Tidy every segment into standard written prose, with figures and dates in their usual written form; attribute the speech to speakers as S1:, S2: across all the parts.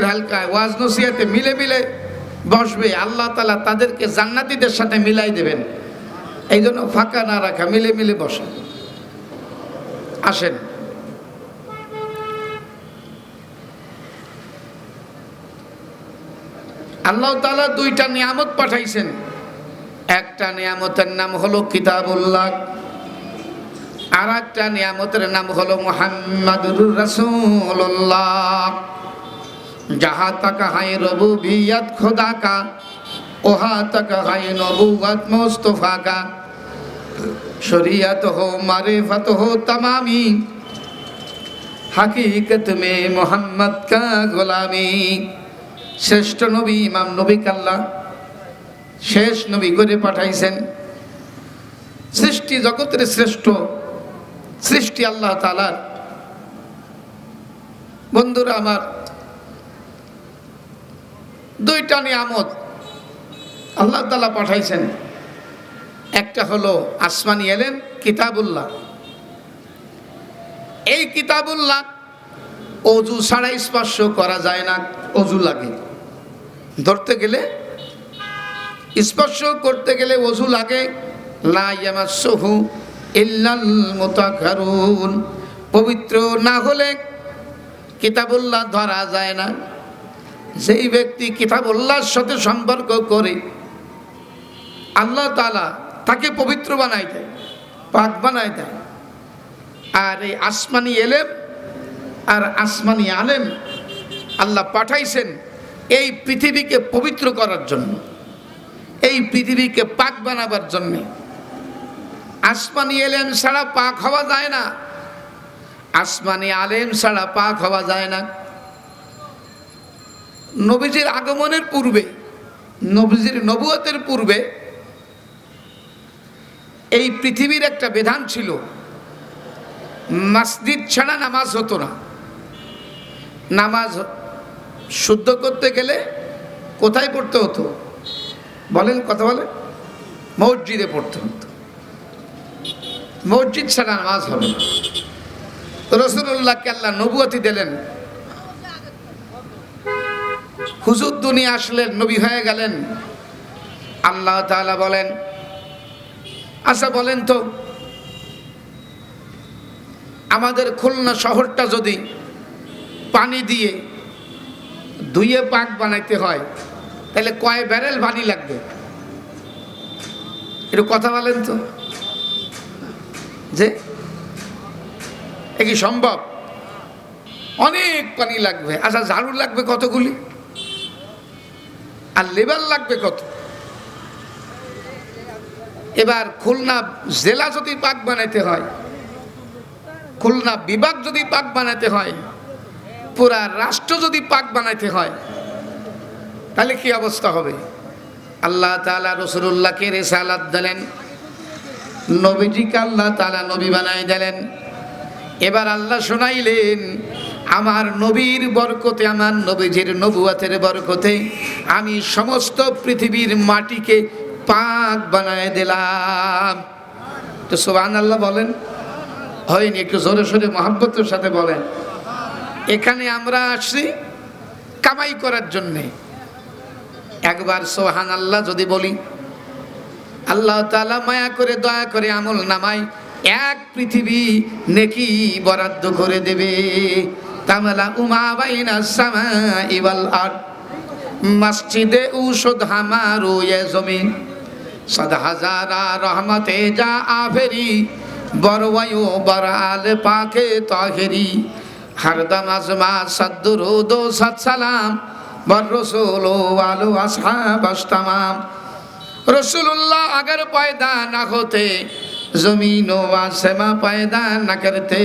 S1: হালকায় ওয়াজ নসিহতে মিলে মিলে বসবে, আল্লাহ তাআলা তাদেরকে জান্নাতীদের সাথে মিলাই দেবেন। এই জন্য ফাঁকা না রাখা, মিলে মিলে বসে। আসেন, আল্লাহ তাআলা দুইটা নিয়ামত পাঠাইছেন। একটা নিয়ামতের নাম হলো কিতাবুল্লাহ, আর একটা নিয়ামতের নাম হলো মুহাম্মাদুর রাসূলুল্লাহ। जहाँ तक है रबूबियत खुदा का, वहाँ तक है नबूवत मुस्तफ़ा का। शरीयत हो मारिफत हो तमामी, हकीकत में मोहम्मद का गुलामी। श्रेष्ठ नबी इमाम नबी कल्ला शेष नबी करे पाठाइছেন। सृष्टि जगतेर श्रेष्ठ सृष्टि आल्लाह ताआलार। बंधुरा आमार, দুইটা নিয়ামত আল্লাহ তাআলা পাঠাইছেন। একটা হলো আসমানি এলেম কিতাবুল্লাহ। এই কিতাবুল্লাহ ওযু ছাড়া স্পর্শ করা যায় না, ওযু লাগে। ধরতে গেলে, স্পর্শ করতে গেলে ওযু লাগে। লা ইয়ামাসসুহু ইল্লাল মুতাহহারুন। পবিত্র না হলে কিতাবুল্লাহ ধরা যায় না। যেই ব্যক্তি কিতাবুল্লাহর সাথে সম্পর্ক করে আল্লাহ তাআলা তাকে পবিত্র বানায় দেয়, পাক বানায় দেয়। আর এই আসমানি এলেম আর আসমানি আলেম আল্লাহ পাঠাইছেন এই পৃথিবীকে পবিত্র করার জন্য, এই পৃথিবীকে পাক বানাবার জন্য। আসমানি এলেম ছাড়া পাক হওয়া যায় না, আসমানি আলেম ছাড়া পাক হওয়া যায় না। নবীজির আগমনের পূর্বে, নবীজির নবুয়তের পূর্বে এই পৃথিবীর একটা বিধান ছিল, মসজিদ ছাড়া নামাজ হতো না। নামাজ শুদ্ধ করতে গেলে কোথায় পড়তে হতো বলেন? কথা বলেন। মসজিদে পড়তে হতো। মসজিদ ছাড়া নামাজ হবে না। রাসূলুল্লাহকে আল্লাহ নবুয়তি দিলেন। হুজুর দুনিয়া আসলেন, নবী হয়ে গেলেন। আল্লাহ তাআলা বলেন, আচ্ছা বলেন তো, আমাদের খুলনা শহরটা যদি পানি দিয়ে ধুয়ে পাক বানাইতে হয় তাহলে কয় ব্যারেল পানি লাগবে? একটু কথা বলেন তো, যে এ কি সম্ভব? অনেক পানি লাগবে। আচ্ছা ঝাড়ু লাগবে কতগুলি? আর লেবার লাগবে কত? এবার খুলনা জেলা যদি পাক বানাইতে হয়, খুলনা বিভাগ যদি পাক বানাইতে হয়, পুরা রাষ্ট্র যদি পাক বানাইতে হয়, তাহলে কি অবস্থা হবে? আল্লাহ তাআলা রাসূলুল্লাহকে রিসালাত দিলেন, নবীজিকে আল্লাহ তাআলা নবী বানাই দিলেন। এবার আল্লাহ শোনাইলেন, আমার নবীর বরকতে, আমার নবীজির নবুয়তের বরকতে আমি সমস্ত পৃথিবীর মাটিকে পাক বানায় দিলাম। তো সুবহানাল্লাহ বলেন। হয়নি? একটু জোরে সোরে মহব্বতের সাথে বলেন। এখানে আমরা আসছি কামাই করার জন্যে। একবার সুবহানাল্লাহ যদি বলি, আল্লাহ তাআলা মায়া করে দয়া করে আমল নামায় এক পৃথিবী নেকি বরাদ্দ করে দেবে। তামালা উমা বাইনা সামাই ওয়াল আরদ, মসজিদে উশুদ হামারো ये জমিন, সদ হাজারা রহমতে যা আফেরি, বরওয়ায়ো বরাল পাকে তাহেরি, হরদম আজমা সদ্দুরুদ ও সত সালাম বর রসুল ওয়ালো আসহাব তামাম। रसूलुल्लाह अगर पैदा न होते, जमीन व आसमां पैदा न करते।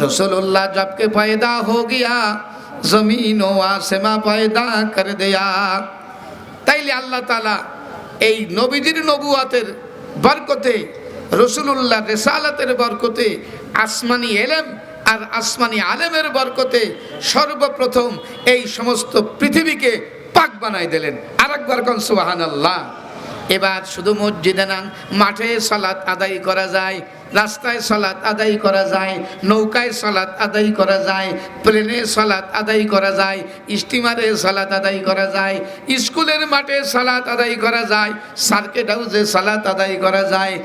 S1: रसूलुल्लाह जब के पैदा हो गया, जमीन व आसमां पैदा कर दिया। তাইলে আল্লাহ তাআলা এই নবীজির নবুয়তের বরকতে, রসূলুল্লাহ রিসালাতের বরকতে, আসমানি ইলম আর আসমানি আলেমের বরকতে সর্বপ্রথম এই সমস্ত পৃথিবীকে পাক বানাই দিলেন। আরেকবার কোন সুবহানাল্লাহ। এবার শুধু মসজিদে না, মাঠে সালাত আদায় করা যায়। রাস্তায় সালাত আদায় করা যায়, নৌকায় সালাত আদায় করা যায়, প্লেনে সালাত আদায় করা যায়, স্টিমারে সালাত আদায় করা যায়, স্কুলের মাঠে সালাত আদায় করা যায়, সার্কিট হাউসে সালাত আদায় করা যায়।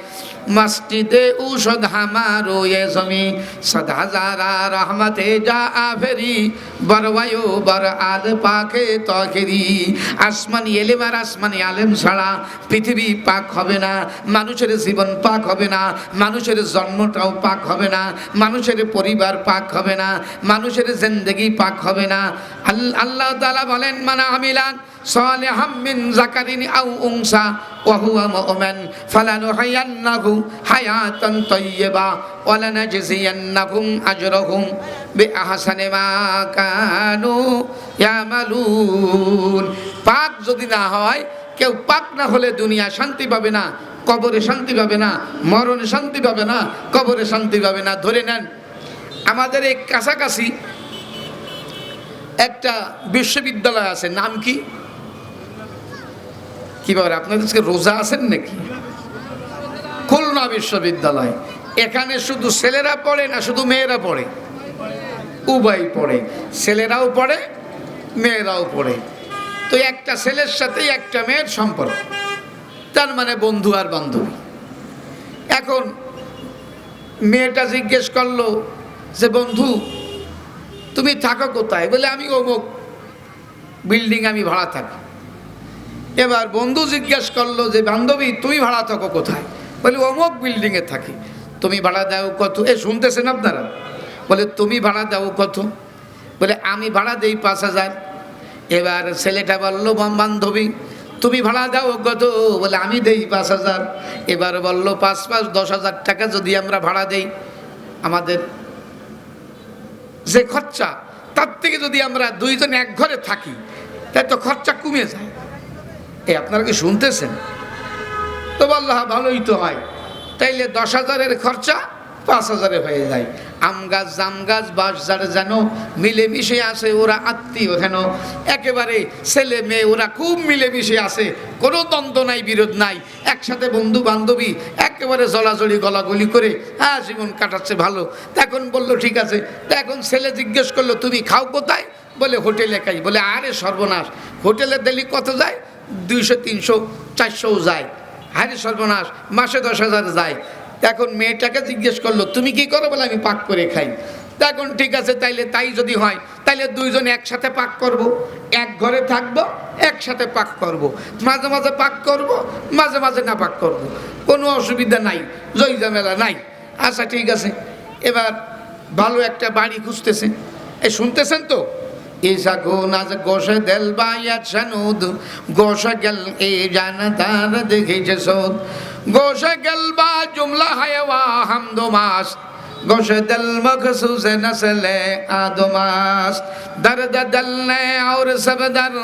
S1: মসজিদে উষদ হামারো এ জমি সদ হাজারা রহমতে যা আফেরি বরওয়ায়ো বর আল পাকে তখেরি। আসমানি এলেম আর আসমানি আলেম ছাড়া পৃথিবী পাক হবে না, মানুষের জীবন পাক হবে না, মানুষের জন্মটাও পাক হবে না, মানুষের পরিবার পাক হবে না, মানুষের জিন্দেগি পাক হবে না। আল্লাহ তাআলা বলেন মানা আমিলান সালিহাম মিন যাকারিন আও উনসা ওয়া হুয়া মুমিন ফালানুহয়িন্নাহু হায়াতান তাইয়্যিবা ওয়া লানাজজিয়ান্নাহুম আজরাহুম বিআহসানি মা কানু ইয়ামালুন। পাক যদি না হয়, কেউ পাক না হলে দুনিয়া শান্তি পাবে না, কবরে শান্তি পাবে না, মরণে শান্তি পাবে না, কবরে শান্তি পাবে না। ধরে নেন আমাদের এই কাছাকাছি একটা বিশ্ববিদ্যালয় আছে, নাম কি কি বলে আপনাদের রোজা আছেন নাকি? খুলনা বিশ্ববিদ্যালয়। এখানে শুধু ছেলেরা পড়ে না শুধু মেয়েরা পড়ে? উভয় পড়ে, ছেলেরাও পড়ে মেয়েরাও পড়ে। তো একটা ছেলের সাথে একটা মেয়ের সম্পর্ক, তার মানে বন্ধু আর বান্ধবী। এখন মেয়েটা জিজ্ঞেস করলো যে বন্ধু তুমি থাকো কোথায়? বলে আমি অমুক বিল্ডিং আমি ভাড়া থাকি। এবার বন্ধু জিজ্ঞেস করলো যে বান্ধবী তুমি ভাড়া থাকো কোথায়? বলে অমুক বিল্ডিংয়ে থাকি। তুমি ভাড়া দাও কত? শুনতেছেন আপনারা? বলে তুমি ভাড়া দাও কত? বলে আমি ভাড়া দেই 5,000। এবার ছেলেটা বললো বান্ধবী তুমি ভাড়া দাও কত? বলে আমি দেই 5,000। এবার বললো 5 5 10,000 টাকা যদি আমরা ভাড়া দেই, আমাদের যে খরচা তার থেকে যদি আমরা দুইজন এক ঘরে থাকি তাই তো খরচা কমে যায়। আপনারা কি শুনতেছেন? তো বললো হ্যাঁ ভালোই তো হয়। তাইলে 10,000-এর খরচা 5,000-এ হয়ে যায়। আম গাছ জাম গাছ বাঁশ ঝাড় যেন মিলেমিশে আসে, ওরা আত্মীয় হেন। একেবারে ছেলে মেয়ে ওরা খুব মিলেমিশে আসে, কোনো দ্বন্দ্ব নাই, বিরোধ নাই, একসাথে বন্ধু বান্ধবী একেবারে জলাজলি গলাগলি করে হ্যাঁ জীবন কাটাচ্ছে ভালো। তখন বললো ঠিক আছে। তো এখন ছেলে জিজ্ঞেস করলো তুমি খাও কোথায়? বলে হোটেলে খাই। বলে আরে সর্বনাশ, হোটেলে দিল্লি কত যায়? 200 300 400 যায়। আরে সর্বনাশ, মাসে 10,000 যায়। এখন মেয়েটাকে জিজ্ঞেস করলো তুমি কি করো? বলে আমি পাক করে খাই। এখন ঠিক আছে, তাইলে তাই যদি হয় তাইলে দুইজন একসাথে পাক করব, এক ঘরে থাকবো, একসাথে পাক করব, মাঝে মাঝে পাক করব, মাঝে মাঝে না পাক করব, কোনো অসুবিধা নাই, জয় ঝামেলা নাই। আচ্ছা ঠিক আছে। এবার ভালো একটা বাড়ি খুঁজতেছে। শুনতেছেন তো? ऐसा को नाज गोश दिल बाया शनूद गोश गल ए जाना तार देखे जसोद गोश गल बा जुमला है वा हमदोमास गोश दिल मखसूस नस्ल आदमास दर्द दिल ने और सब दर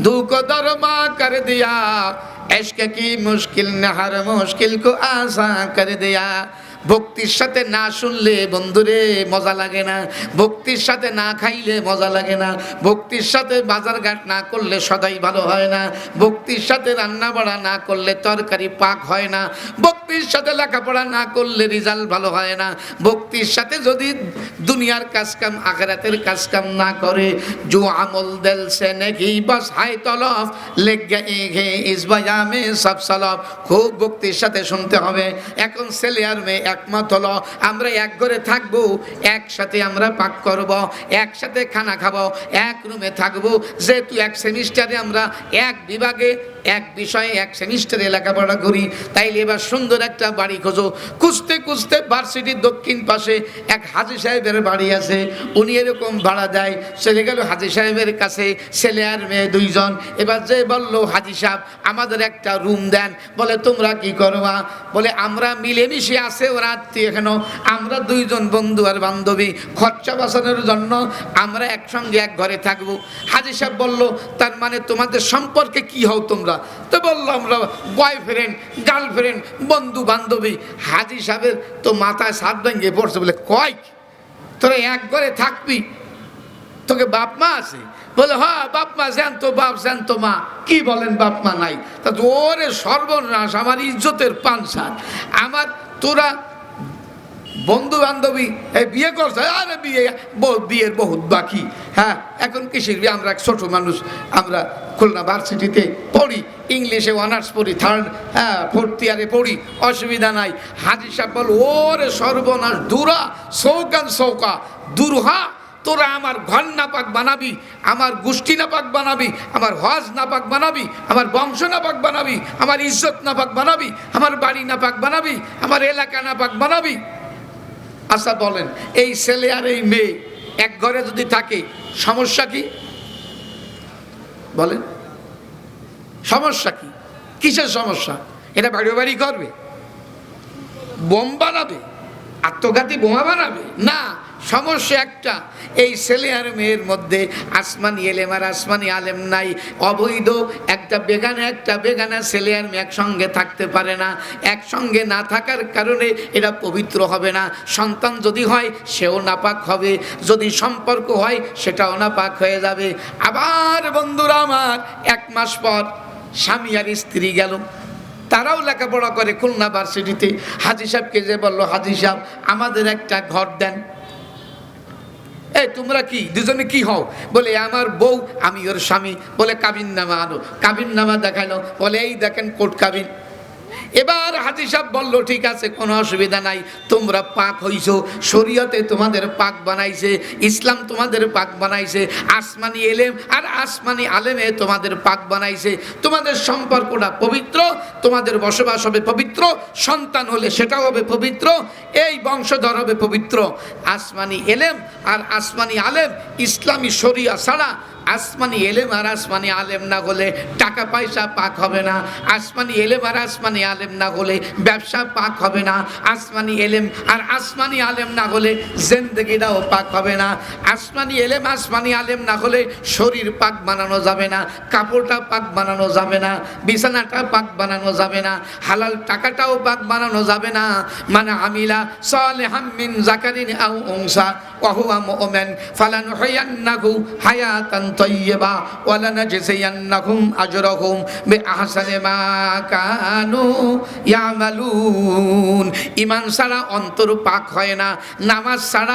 S1: दुख दरमा कर दिया इश्क की मुश्किल ने हर मुश्किल को आसान कर दिया। ভক্তির সাথে না শুনলে বন্ধুরে মজা লাগে না, ভক্তির সাথে না খাইলে মজা লাগে না, ভক্তির সাথে বাজার ঘাট না করলে সদাই ভালো হয় না, ভক্তির সাথে রান্না বাড়া না করলে তরকারি পাক হয় না, ভক্তির সাথে লেখাপড়া না করলে রেজাল্ট ভালো হয় না, ভক্তির সাথে যদি দুনিয়ার কাজকাম আখিরাতের কাজকাম না করে जो আমল দিল সে নেকি বাস হাই তলব লেগ গে ইস বায়ামে সব সলব। খুব ভক্তির সাথে শুনতে হবে। এখন ছেলে আর মেয়ে একমত হলো আমরা এক ঘরে থাকবো, একসাথে আমরা পাক করব, একসাথে খানা খাবো, এক রুমে থাকবো। যেহেতু এক সেমিস্টারে আমরা এক বিভাগে এক বিষয়ে এক সেমিস্টারে লেখাপড়া করি, তাইলে এবার সুন্দর একটা বাড়ি খোঁজো। খুঁজতে খুঁজতে ভার্সিটির দক্ষিণ পাশে এক হাজী সাহেবের বাড়ি আছে, উনি এরকম ভাড়া দেয়। চলে গেল হাজী সাহেবের কাছে, ছেলে আর মেয়ে দুইজন। এবার যে বললো হাজী সাহেব আমাদের একটা রুম দেন। বলে তোমরা কি করবা? বলে আমরা মিলেমিশে আছে ওরা আত্মীয়, এখানে আমরা দুইজন বন্ধু আর বান্ধবী, খরচা বাঁচানোর জন্য আমরা একসঙ্গে এক ঘরে থাকবো। হাজী সাহেব বলল তার মানে তোমাদের সম্পর্কে কি হও তোমরা? তো বললো আমরা বয়ফ্রেন্ড গার্লফ্রেন্ড বন্ধু বান্ধবী। হাজী সাহেবের তো মাথায় সাত ভেঙে পড়ছে। বলে কয় তোরা এক ঘরে থাকবি? তোকে বাপ মা আছে? বলে হ্যাঁ বাপ মা জ্যান্ত বাপ জ্যান্ত মা। কি বলেন বাপ মা নাই? তা ওরে সর্বনাশ, আমার ইজ্জতের পানসার। আমার তোরা বন্ধু বান্ধবী বিয়ে করছে, আরে বিয়ের বহুত বাকি। হ্যাঁ, এখন কিসের বিয়ে? আমরা ছোট মানুষ, আমরা খুলনা ভার্সিটিতে পড়ি, ইংলিশে অনার্স পড়ি, ফোর্থ ইয়ারে পড়ি, অসুবিধা নাই। হাজি সাহেব বল, ওরে সর্বনাশ, দুরা সৌকান সৌকা, দুরহা, তোরা আমার ঘর নাপাক বানাবি, আমার গোষ্ঠী নাপাক বানাবি, আমার হজ নাপাক বানাবি, আমার বংশ নাপাক বানাবি, আমার ইজ্জত নাপাক বানাবি, আমার বাড়ি নাপাক বানাবি, আমার এলাকা নাপাক বানাবি। আচ্ছা বলেন, এই ছেলে আর এই মেয়ে এক ঘরে যদি থাকে, সমস্যা কি? বলেন, সমস্যা কি? কিসের সমস্যা? এটা বাড়ি বাড়ি করবে, বোম বানাবে, আত্মঘাতী বোমা বানাবে? না, সমস্যা একটা, এই ছেলে আর মেয়ের মধ্যে আসমানি এলেম আর আসমানি আলেম নাই। অবৈধ একটা বেগানা ছেলে আর মেয়ে একসঙ্গে থাকতে পারে না। একসঙ্গে না থাকার কারণে এরা পবিত্র হবে না। সন্তান যদি হয় সেও নাপাক হবে, যদি সম্পর্ক হয় সেটাও নাপাক হয়ে যাবে। আবার বন্ধুরা আমার, 1 মাস পর স্বামী আর স্ত্রী গেল, তারাও লেখাপড়া করে খুলনা ভার্সিটিতে। হাজি সাহেবকে যে বললো, হাজি সাহেব আমাদের একটা ঘর দেন। এই তোমরা কি দুজনে কি হও? বলে আমার বউ, আমি ওর স্বামী। বলে কাবিন নামা আনো। কাবিন নামা দেখালো, বলে এই দেখেন কোর্ট কাবিন। এবার হাজি সাহেব বলল, ঠিক আছে, কোনো অসুবিধা নাই, তোমরা পাক হইছো, শরীয়তে তোমাদের পাক বানাইছে, ইসলাম তোমাদের পাক বানাইছে, আসমানি এলেম আর আসমানি আলেমে তোমাদের পাক বানাইছে, তোমাদের সম্পর্কটা পবিত্র, তোমাদের বসবাস হবে পবিত্র, সন্তান হলে সেটাও হবে পবিত্র, এই বংশধর হবে পবিত্র। আসমানি এলেম আর আসমানি আলেম, ইসলামী শরিয়া ছাড়া আসমানি এলেম আর আসমানি আলেম না হলে টাকা পয়সা পাক হবে না। আসমানি এলেম আর আসমানি আলেম না হলে ব্যবসা পাক হবে না। আসমানি এলেম আর আসমানি আলেম না হলে জিন্দেগিটাও পাক হবে না। আসমানি এলেম আসমানি আলেম না হলে শরীর পাক বানানো যাবে না, কাপড়টা পাক বানানো যাবে না, বিছানাটা পাক বানানো যাবে না, হালাল টাকাটাও পাক বানানো যাবে না। মানে আমিলা সালিহাম মিন যাকারিন আও উনসা ওয়া হুয়া মুমিন ফালানুহইয়ান্নাহু হায়াতান তাইয়্যিবা ওয়া লানাজজিয়ান্নাহুম আজরাহুম বিআহসানি মা কানু ইয়ামালুন। ঈমান ছাড়া অন্তর পাক হয় না, নামাজ ছাড়া